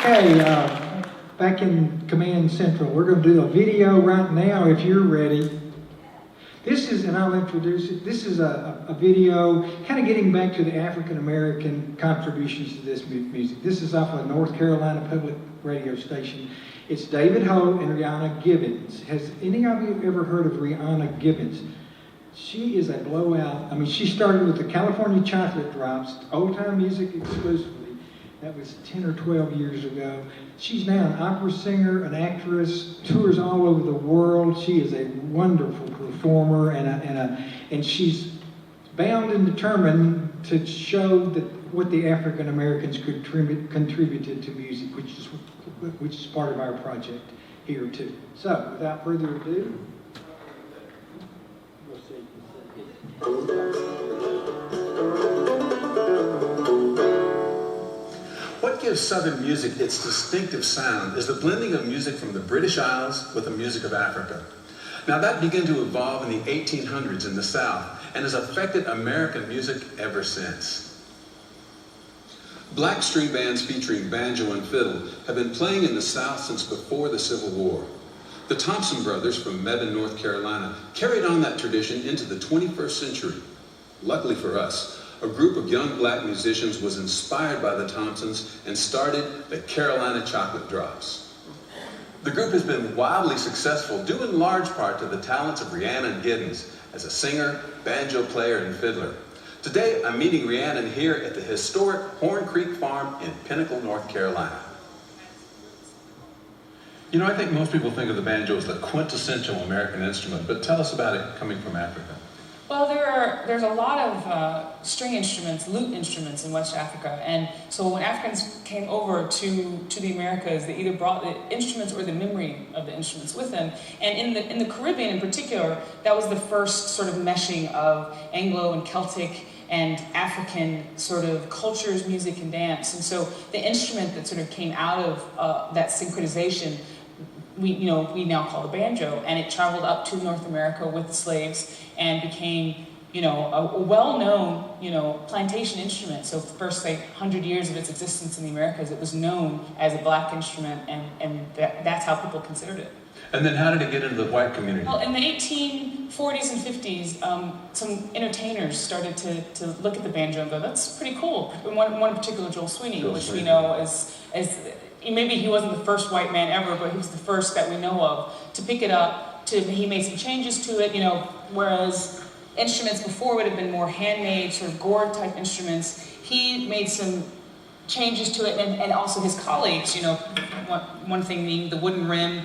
Okay, back in Command Central, we're going to do a video right now if you're ready. This is, and I'll introduce it, this is a video kind of getting back to the African American contributions to this music. This is off a North Carolina public radio station. It's David Holt and Rihanna Gibbons. Has any of you ever heard of Rihanna Gibbons? She is a blowout. I mean, she started with the California Chocolate Drops, old-time music exclusively. That was 10 or 12 years ago. She's now an opera singer, an actress, tours all over the world. She is a wonderful performer, and she's bound and determined to show that what the African Americans contributed to music, which is part of our project here too. So, without further ado, we'll see. What gives Southern music its distinctive sound is the blending of music from the British Isles with the music of Africa. Now that began to evolve in the 1800s in the South and has affected American music ever since. Black string bands featuring banjo and fiddle have been playing in the South since before the Civil War. The Thompson brothers from Mebane, North Carolina, carried on that tradition into the 21st century. Luckily for us, a group of young black musicians was inspired by the Thompsons and started the Carolina Chocolate Drops. The group has been wildly successful due in large part to the talents of Rhiannon Giddens as a singer, banjo player, and fiddler. Today, I'm meeting Rhiannon here at the historic Horn Creek Farm in Pinnacle, North Carolina. You know, I think most people think of the banjo as the quintessential American instrument, but tell us about it coming from Africa. Well, there's a lot of string instruments, lute instruments in West Africa, and so when Africans came over to the Americas, they either brought the instruments or the memory of the instruments with them. And in the Caribbean in particular, that was the first sort of meshing of Anglo and Celtic and African sort of cultures, music, and dance. And so the instrument that sort of came out of that synchronization, we now call the banjo, and it traveled up to North America with the slaves and became, a well-known, plantation instrument. So for the first, 100 years of its existence in the Americas, it was known as a black instrument, and that's how people considered it. And then how did it get into the white community? Well, in the 1840s and 50s, some entertainers started to look at the banjo and go, that's pretty cool. One in particular, Joel Sweeney, which we know as maybe he wasn't the first white man ever, but he was the first that we know of to pick it up. He made some changes to it, whereas instruments before would have been more handmade, sort of gourd type instruments. He made some changes to it, and also his colleagues, one thing being the wooden rim,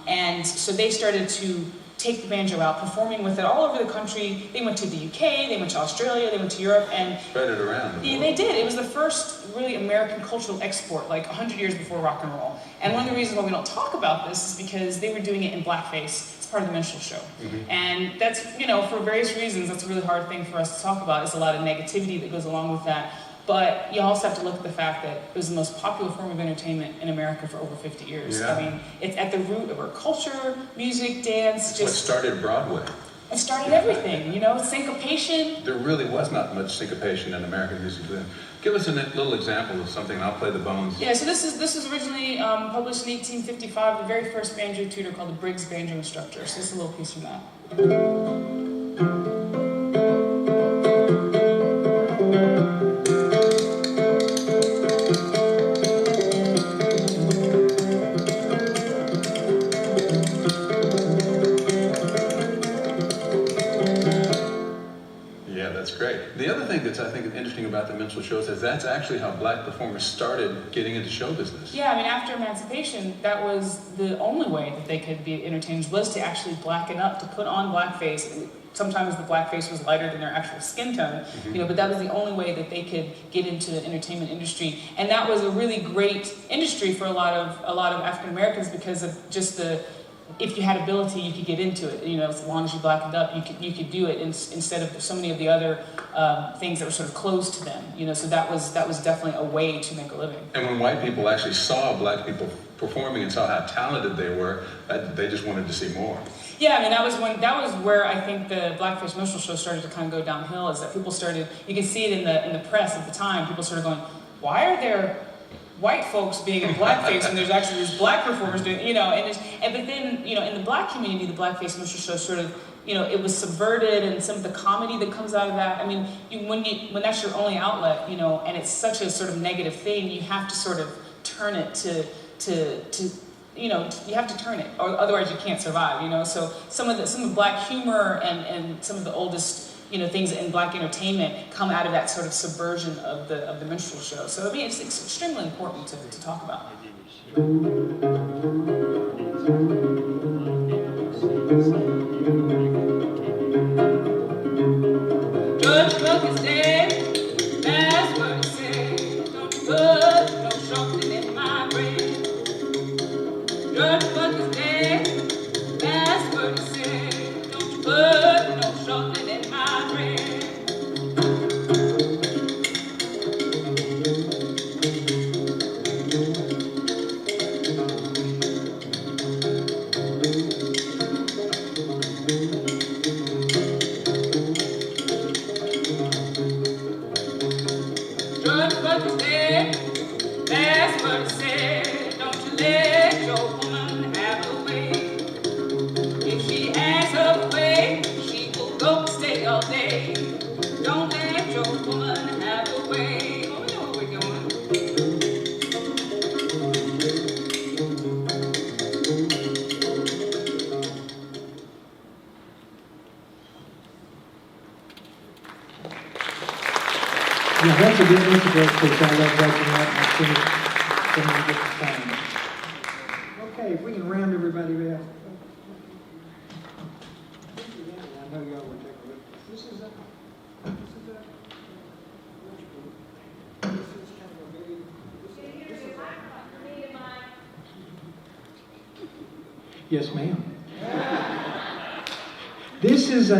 and so they started to take the banjo out, performing with it all over the country. They went to the UK, they went to Australia, they went to Europe, and spread it around. Yeah, they did. It was the first really American cultural export, 100 years before rock and roll. And one of the reasons why we don't talk about this is because they were doing it in blackface. It's part of the minstrel show. Mm-hmm. And that's, for various reasons, that's a really hard thing for us to talk about. There's a lot of negativity that goes along with that. But you also have to look at the fact that it was the most popular form of entertainment in America for over 50 years. Yeah. I mean, it's at the root of our culture, music, dance. It's what started Broadway. It started everything, syncopation. There really was not much syncopation in American music then. Give us a little example of something, and I'll play the bones. Yeah, so this was originally published in 1855, the very first banjo tutor called the Briggs Banjo Instructor. So this is a little piece from that. Great. The other thing that's, I think, interesting about the minstrel shows is that's actually how black performers started getting into show business. Yeah, I mean, after emancipation, that was the only way that they could be entertainers, was to actually blacken up, to put on blackface. Sometimes the blackface was lighter than their actual skin tone, but that was the only way that they could get into the entertainment industry. And that was a really great industry for a lot of African Americans because of just if you had ability, you could get into it. As long as you blackened up, you could do it instead of so many of the other things that were sort of closed to them. So that was definitely a way to make a living. And when white people actually saw black people performing and saw how talented they were, they just wanted to see more. Yeah, I mean, that was where I think the Blackface Minstrel Show started to kind of go downhill. Is that people started, you can see it in the press at the time. People started going, why are there white folks being in blackface and there's actually these black performers doing, but then, in the black community, the Blackface Minstrel Show sort of, it was subverted, and some of the comedy that comes out of that. I mean, when that's your only outlet, and it's such a sort of negative thing, you have to sort of turn it to you have to turn it, or otherwise you can't survive, So some of the black humor and some of the oldest things in black entertainment come out of that sort of subversion of the minstrel show. So I mean, it's extremely important to talk about. Judge Cook is dead. word is said. Don't you put no shortening in my bread. Just what you said, that's what you said. Don't you let your woman have her way. If she has her way, she will go and stay all day. Don't let your woman have her way. Oh, we know what we're doing. Yeah, that's a great piece. I love breaking up and singing good songs. Okay, if we can round everybody up. I know y'all were taking a look. This is kind of a very, yes, ma'am. This is a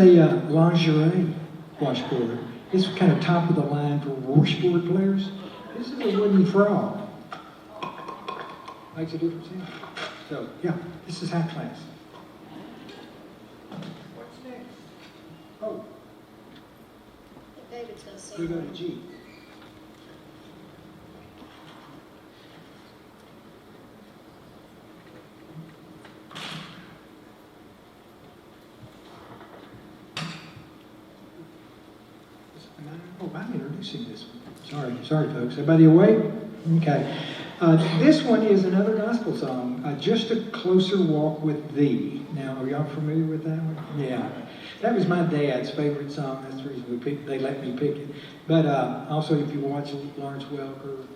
lingerie washboard. This is kind of top of the line for washboard players. This is a wooden frog. Makes a difference, yeah. So, yeah, this is high class. What's next? Oh, David's gonna sing. we go to G. Oh, I'm introducing this one. Sorry, folks. Everybody awake? Okay. This one is another gospel song, Just a Closer Walk with Thee. Now, are y'all familiar with that one? Yeah. That was my dad's favorite song. That's the reason they let me pick it. But also, if you watch Lawrence Welker,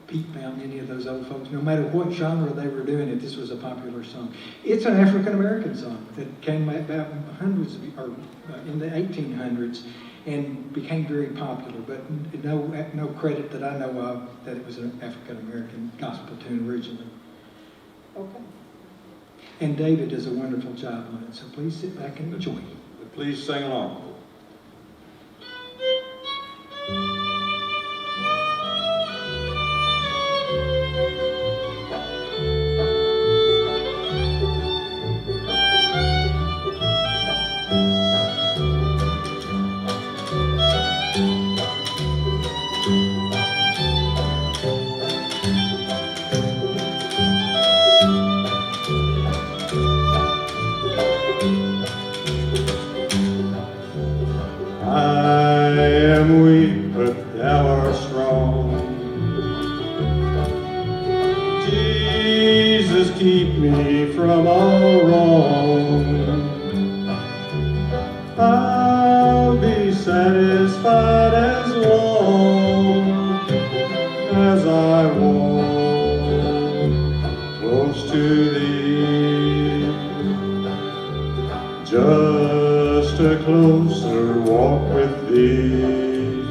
Pete Fountain, any of those old folks, no matter what genre they were doing it, this was a popular song. It's an African-American song that came about in the 1800s. And became very popular, but no credit that I know of that it was an African-American gospel tune originally. Okay. And David does a wonderful job on it, so please sit back and enjoy. Please sing along. Keep me from all wrong. I'll be satisfied as long as I walk close to Thee. Just a closer walk with Thee.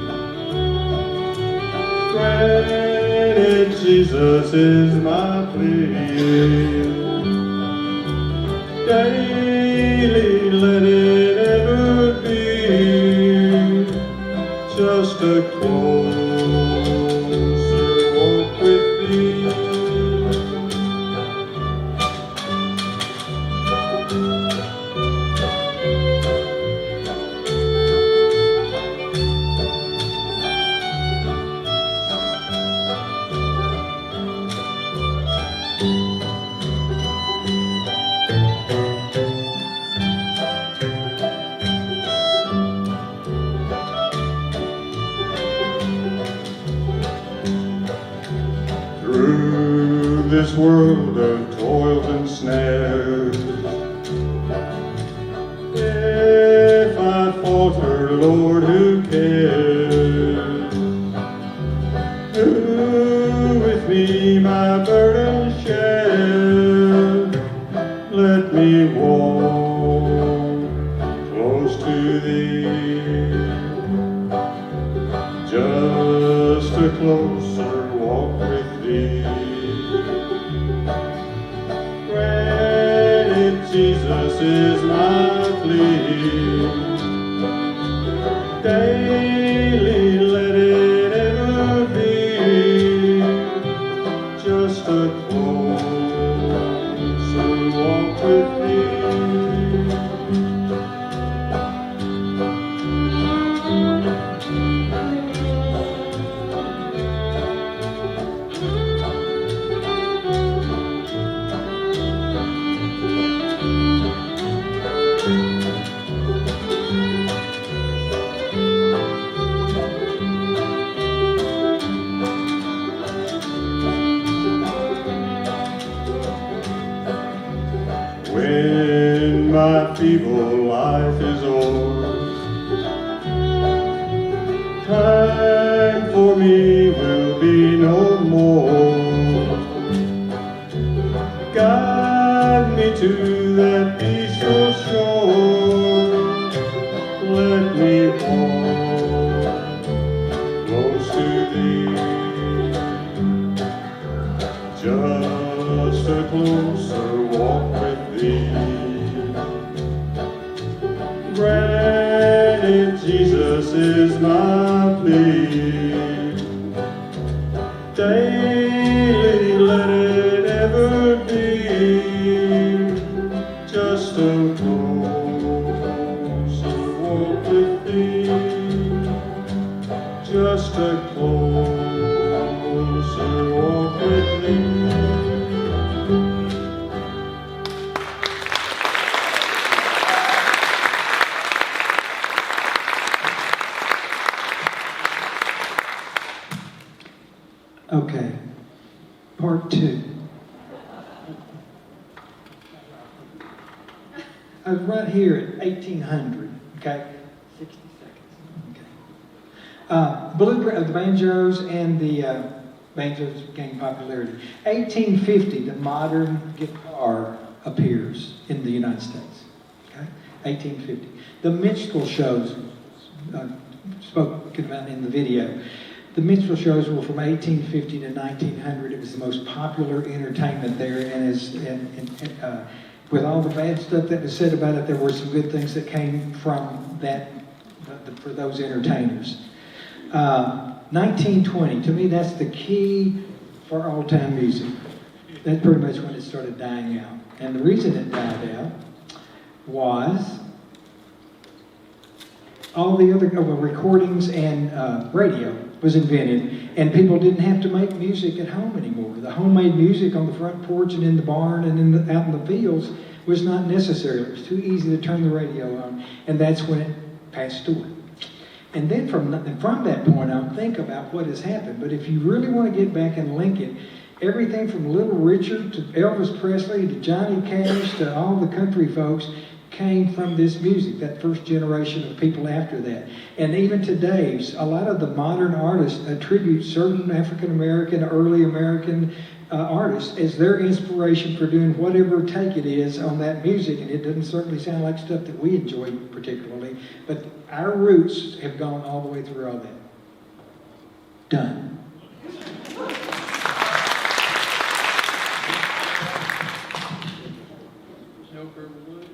Granted, Jesus is my plea. Daily let it ever be just a closer walk with Thee. Through this world of toils and snares, if I falter, Lord, who cares? Who with me my burden share? Let me walk close to Thee. Just a closer walk with Thee. Granted, Jesus is my plea. Daily let it ever be just a closer walk with thee. When my feeble life is o'er, time for me will be no more. Guide me to that peaceful shore. Let me walk close to thee. Just a closer walk with thee. Granted, Jesus is my plea. Daily let it ever be just a closer walk with thee. Just a closer walk with thee. Okay, part two. I was right here at 1800, okay? 60 seconds, okay. The banjos and the banjos gained popularity. 1850, the modern guitar appears in the United States, okay? 1850. The minstrel shows, spoken about in the video. The minstrel shows were from 1850 to 1900. It was the most popular entertainment there, and with all the bad stuff that was said about it, there were some good things that came from that for those entertainers. 1920, to me, that's the key for all-time music. That's pretty much when it started dying out. And the reason it died out was all the other recordings and radio was invented, and people didn't have to make music at home anymore. The homemade music on the front porch and in the barn and out in the fields was not necessary. It was too easy to turn the radio on, and that's when it passed away. And then from that point on, think about what has happened. But if you really want to get back and link it, everything from Little Richard to Elvis Presley to Johnny Cash to all the country folks came from this music, that first generation of people after that. And even today, a lot of the modern artists attribute certain African American, early American artists as their inspiration for doing whatever take it is on that music. And it doesn't certainly sound like stuff that we enjoy particularly, but our roots have gone all the way through all that. Done. Joker Blues.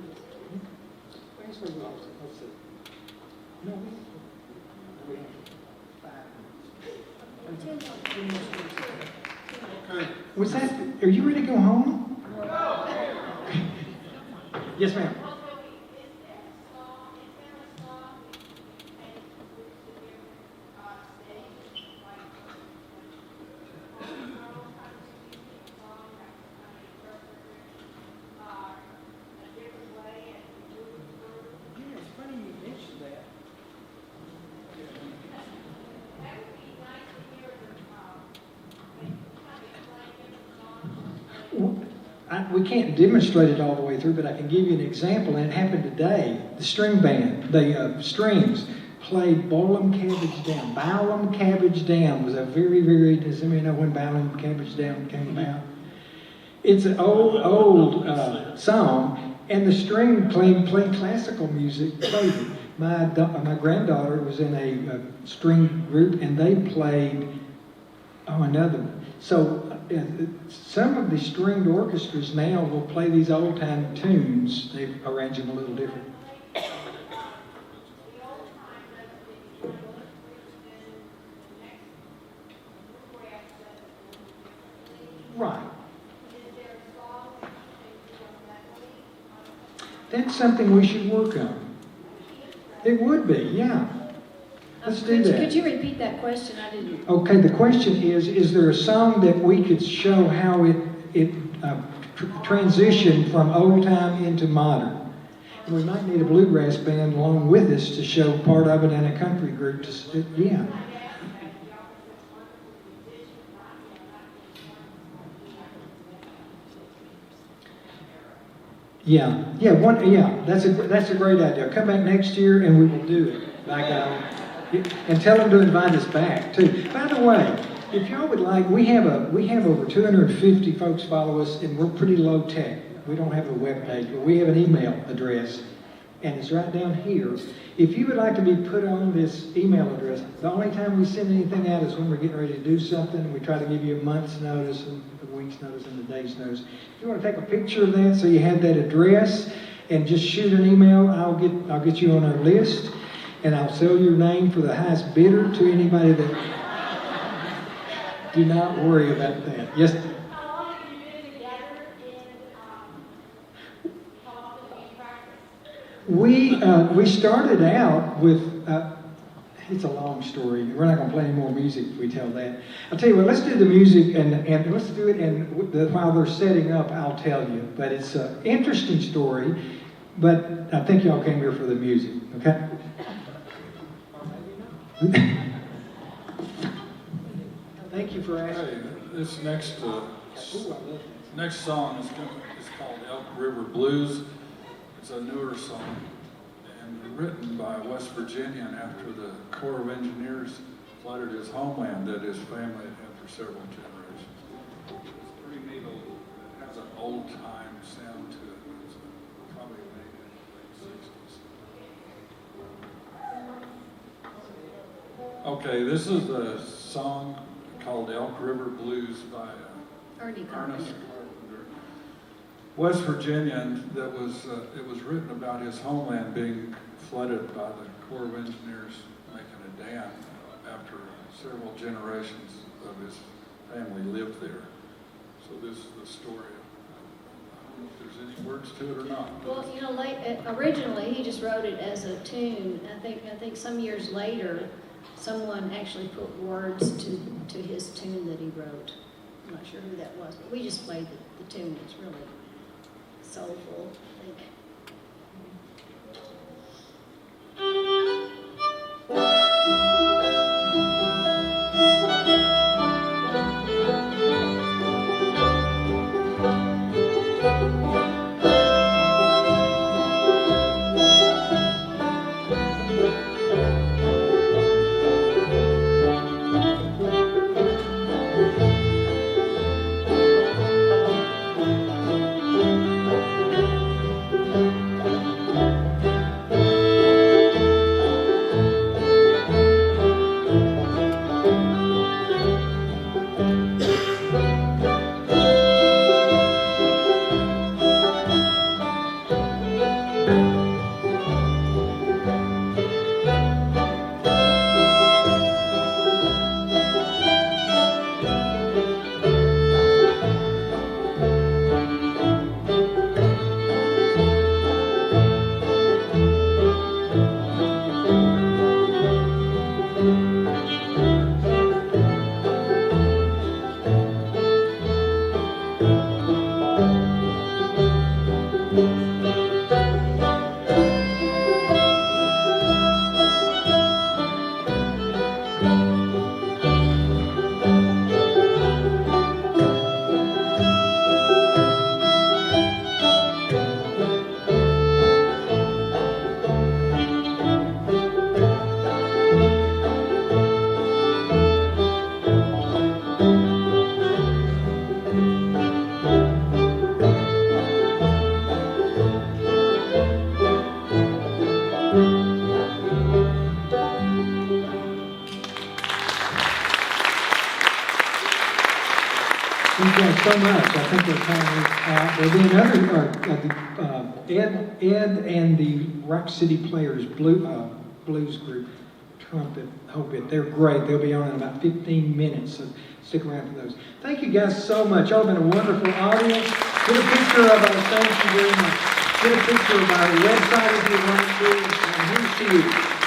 No, was that, are you ready to go home? Yes, ma'am. We can't demonstrate it all the way through, but I can give you an example, and it happened today. The string band, the strings, played Boil 'em Cabbage Down. Bow 'em Cabbage Down was a very, very, does anybody know when Bow 'em Cabbage Down came about? It's an old song, and the string playing classical music played it. My granddaughter was in a string group, and they played another one. So some of the stringed orchestras now will play these old time tunes. They arrange them a little different. Right. That's something we should work on. It would be, yeah. Let's do that. Could you repeat that question? I didn't. Okay, the question is there a song that we could show how it transitioned from old time into modern? And we might need a bluegrass band along with us to show part of it, and a country group to, yeah. That's a great idea. Come back next year and we will do it. By God. And tell them to invite us back too. By the way, if y'all would like, we have over 250 folks follow us, and we're pretty low tech. We don't have a web page, but we have an email address, and it's right down here. If you would like to be put on this email address, the only time we send anything out is when we're getting ready to do something. We try to give you a month's notice, and a week's notice, and a day's notice. If you want to take a picture of that so you have that address, and just shoot an email, I'll get you on our list. And I'll sell your name for the highest bidder to anybody that... Do not worry about that. Yes? How long have you been together in, how often do you practice? We started out with... it's a long story. We're not going to play any more music if we tell that. I'll tell you what, let's do the music, and let's do it, and while they're setting up, I'll tell you. But it's an interesting story, but I think y'all came here for the music, okay? Thank you for asking. Hey, this next song is called Elk River Blues. It's a newer song and written by a West Virginian after the Corps of Engineers flooded his homeland that his family had had for several generations. It's pretty neat. It has an old time sound to it. It's probably made in the late 60s. Okay, this is a song called Elk River Blues by Ernest Carpenter. West Virginian. It was written about his homeland being flooded by the Corps of Engineers making a dam after several generations of his family lived there. So this is the story. I don't know if there's any words to it or not. Well, you know, originally he just wrote it as a tune. I think some years later, someone actually put words to his tune that he wrote. I'm not sure who that was, but we just played the tune. It's really soulful, I think. so much. I think they're kind of, there'll be another, Ed and the Rock City Players blues group, trumpet, hope they're great. They'll be on in about 15 minutes, so stick around for those. Thank you guys so much. Y'all have been a wonderful audience. Get a picture of our, thank you very much. Get a picture of our website if you want to, and here's to you.